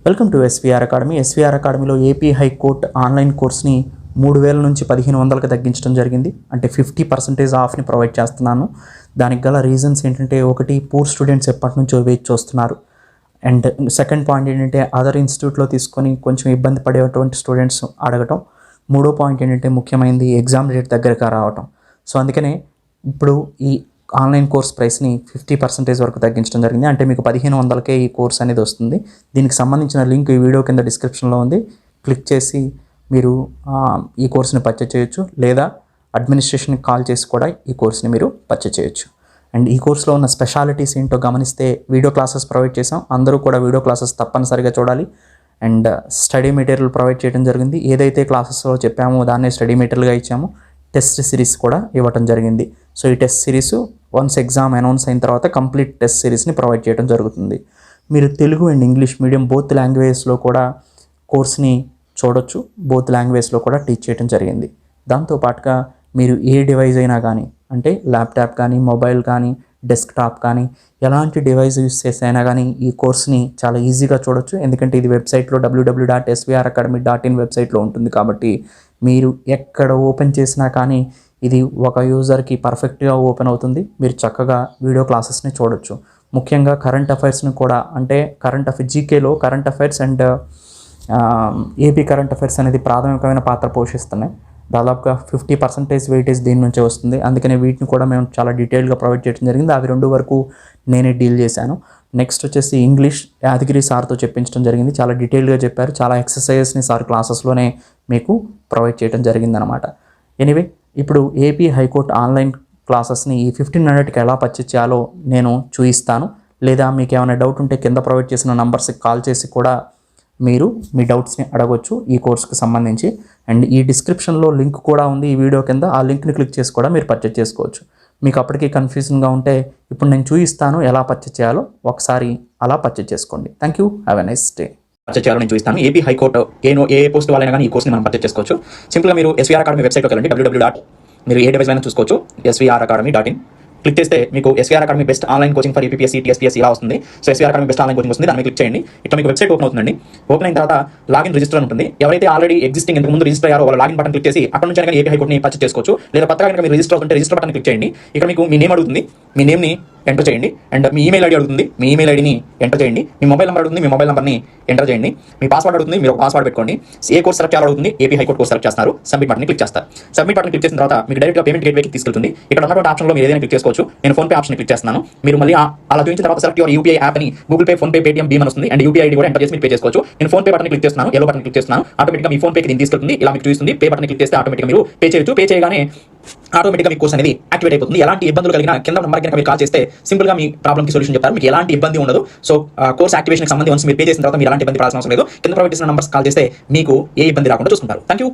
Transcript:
Welcome to SVR academy. SVR అకాడమీలో AP high court online కోర్స్ని 3,000 నుంచి 1,500కి తగ్గించడం జరిగింది. అంటే 50% ఆఫ్ని ప్రొవైడ్ చేస్తున్నాను. దానికి గల రీజన్స్ ఏంటంటే, ఒకటి, పూర్ స్టూడెంట్స్ ఎప్పటి నుంచో వెయిట్ చూస్తున్నారు. అండ్ సెకండ్ పాయింట్ ఏంటంటే, అదర్ ఇన్స్టిట్యూట్లో తీసుకొని కొంచెం ఇబ్బంది పడేటువంటి స్టూడెంట్స్ అడగటం. మూడో పాయింట్ ఏంటంటే, ముఖ్యమైనది ఎగ్జామ్ డేట్ దగ్గరగా రావటం. సో అందుకనే ఇప్పుడు ఈ ఆన్లైన్ కోర్స్ ప్రైస్ని 50% వరకు తగ్గించడం జరిగింది. అంటే మీకు 1,500కే ఈ కోర్స్ అనేది వస్తుంది. దీనికి సంబంధించిన లింక్ ఈ వీడియో కింద డిస్క్రిప్షన్లో ఉంది. క్లిక్ చేసి మీరు ఈ కోర్స్ని పర్చేజ్ చేయొచ్చు, లేదా అడ్మినిస్ట్రేషన్కి కాల్ చేసి కూడా ఈ కోర్స్ని మీరు పర్చేజ్ చేయొచ్చు. అండ్ ఈ కోర్స్లో ఉన్న స్పెషాలిటీస్ ఏంటో గమనిస్తే, వీడియో క్లాసెస్ ప్రొవైడ్ చేసాం. అందరూ కూడా వీడియో క్లాసెస్ తప్పనిసరిగా చూడాలి. అండ్ స్టడీ మెటీరియల్ ప్రొవైడ్ చేయడం జరిగింది. ఏదైతే క్లాసెస్లో చెప్పామో దాన్నే స్టడీ మెటీరియల్గా ఇచ్చాము. టెస్ట్ సిరీస్ కూడా ఇవ్వటం జరిగింది. సో ఈ test series once exam announce అయిన తర్వాత కంప్లీట్ టెస్ట్ సిరీస్ని ప్రొవైడ్ చేయడం జరుగుతుంది. మీరు Telugu and English medium both లాంగ్వేజెస్లో కూడా కోర్స్ని చూడొచ్చు. బోత్ లాంగ్వేజ్లో కూడా టీచ్ చేయడం జరిగింది. దాంతోపాటుగా మీరు ఏ డివైస్ అయినా కానీ, అంటే ల్యాప్టాప్ కానీ, మొబైల్ కానీ, డెస్క్టాప్ కానీ, ఎలాంటి డివైస్ యూస్ చేసైనా కానీ ఈ కోర్స్ని చాలా ఈజీగా చూడొచ్చు. ఎందుకంటే ఇది వెబ్సైట్లో www.svracademy.in వెబ్సైట్లో ఉంటుంది. కాబట్టి మీరు ఎక్కడ ఓపెన్ చేసినా కానీ ఇది ఒక యూజర్కి పర్ఫెక్ట్గా ఓపెన్ అవుతుంది. మీరు చక్కగా వీడియో క్లాసెస్ని చూడొచ్చు. ముఖ్యంగా కరెంట్ అఫైర్స్ని కూడా, అంటే జీకేలో current affairs and AP current affairs అనేది ప్రాథమికమైన పాత్ర పోషిస్తున్నాయి. దాదాపుగా 50% వెయిటేజ్ దీని నుంచే వస్తుంది. అందుకనే వీటిని కూడా మేము చాలా డీటెయిల్గా ప్రొవైడ్ చేయడం జరిగింది. అవి 2 వరకు నేనే డీల్ చేశాను. నెక్స్ట్ వచ్చేసి ఇంగ్లీష్ యాదగిరి సార్తో చెప్పించడం జరిగింది. చాలా డీటెయిల్గా చెప్పారు. చాలా ఎక్సర్సైజెస్ని సార్ క్లాసెస్లోనే మీకు ప్రొవైడ్ చేయడం జరిగిందనమాట. ఎనీవే, ఇప్పుడు ఏపీ హైకోర్టు ఆన్లైన్ క్లాసెస్ని ఈ 1500కి ఎలా పర్చేజ్ చేయాలో నేను చూపిస్తాను. లేదా మీకు ఏమైనా డౌట్ ఉంటే కింద ప్రొవైడ్ చేసిన నంబర్స్కి కాల్ చేసి కూడా మీరు మీ డౌట్స్ని అడగొచ్చు ఈ కోర్స్కి సంబంధించి. అండ్ ఈ డిస్క్రిప్షన్లో లింక్ కూడా ఉంది ఈ వీడియో కింద. ఆ లింక్ని క్లిక్ చేసి కూడా మీరు పర్చేజ్ చేసుకోవచ్చు. మీకు అప్పటికీ కన్ఫ్యూజన్గా ఉంటే ఇప్పుడు నేను చూపిస్తాను ఎలా పర్చేజ్ చేయాలో. ఒకసారి అలా పర్చేజ్ చేసుకోండి. Thank you. Have a nice day. Purchase చేయాలో నేను చూపిస్తాను. ఏపీ హైకోర్టు ఏ పోస్ట్ వాళ్ళైనా కానీ ఈ కోర్స్ని మనం పర్చేజ్ చేసుకోవచ్చు. సింపుల్గా మీరు ఎస్వీఆర్ అకాడమీ వెబ్సైట్లోకి వెళ్ళండి. www. మీరు ఏ డివైస్ అయినా చూసుకోవచ్చు. svracademy.in క్లిక్ చేస్తే మీకు SVR academy best online coaching for APSC, TSPSC ఇలా వస్తుంది. So SVR academy best online coaching వస్తుంది. దాన్ని క్లిక్ చేయండి. ఇట్లా మీకు వెబ్సైట్ ఓపెన్ అవుతుందండి. ఓపెన్ అయిన తర్వాత లాగిన్ రిజిస్టర్ అని ఉంటుంది. ఎవరైతే ఆల్రెడీ ఎగ్జిస్టింగ్ ఇంతకు ముందు రిజిస్టర్ అయ్యారో వాళ్ళ లాగిన్ బటన్ క్లిక్ చేసి అక్కడ నుంచి ఏపీ హైకోర్టుని పర్చేజ్ చేసుకోవచ్చు. లేదా కొత్తగా కనుక మీరు రిజిస్టర్ అవుతుంటే రిజిస్టర్ బటన్ క్లిక్ చేయండి. ఇక్కడ మీకు మీ నేమ్ అడుగుతుంది. మీ నేమ్ని ఎంటర్ చేయండి. అండ్ మీ ఈమెయిల్ ఐడి అడుగుతుంది. మీ ఈమెయిల్ ఐడిని ఎంటర్ చేయండి. మీ మొబైల్ నెంబర్ అడుగుతుంది. మీ మొబైల్ నెంబర్ని ఎంటర్ చేయండి. మీ పాస్వర్డ్ అడుగుతుంది. మీరు ఒక పాస్వర్డ్ పెట్టుకోండి. ఏ కోర్స్ సెలెక్ట్ చేయాలో అడుగుతుంది. ఏపీ హైకోర్టు కోర్స్ సెలెక్ట్ చేస్తారు. సబ్మిట్ బటన్ క్లిక్ చేస్తారు. సబ్మిట్ బటన్ క్లిక్ చేసిన తర్వాత మీకు డైరెక్ట్గా పేమెంట్ గేట్వేకి తీసుకెళ్తుంది. ఇక్కడ ఉన్నటువంటి ఆప్షన్లో మీరు ఏదైనా క్లిక్ చేసుకోవచ్చు. నేను ఫోన్పే ఆప్షన్ క్లిక్ చేస్తున్నాను. మీరు మళ్ళీ అలా చూపించిన తర్వాత సెలెక్ట్ యువర్ యూపీఐ యాప్ అని గూగుల్ పే, ఫోన్పే, పేటీఎం, భీమ్ అని వస్తుంది. అండ్ యూపీఐ ఐడి కూడా ఎంటర్ చేసి మీరు పే చేసుకోవచ్చు. నేను ఫోన్పే బటన్ క్లిక్ చేస్తున్నాను. ఎల్లో బటన్ క్లిక్ చేస్తున్నాను. ఆటోమేటిక్గా మీ ఫోన్పేకి దీన్ని తీసుకెళ్తుంది. ఇలా మీకు చూస్తుంది. పే బటన్ క్లిక్ చేస్తే ఆటోమేటిక్గా మీరు పే చేయొచ్చు. పే చేయగానే ఆటోమేటిక్గా మీ కోర్స్ అనేది యాక్టివేట్ అయిపోతుంది. ఎలాంటి ఇబ్బందులు కలిగినా కింద నెంబర్ కనుక మీరు కాల్ చేస్తే సింపుల్గా మీ ప్రాబ్లమ్కి సొల్యూషన్ చెప్తారు. మీకు ఎలాంటి ఇబ్బంది ఉండదు. సో కోర్స్ యాక్టివేషన్కి సంబంధించి మీరు పే చేసిన తర్వాత మీరు ఎలాంటి ఇబ్బంది పడాల్సిన అవసరం లేదు. కింద ప్రొవైడ్ చేసిన నంబర్స్ కాల్ చేస్తే మీకు ఏ ఇబ్బంది రాకుండా చూసుకుంటారు. Thank you.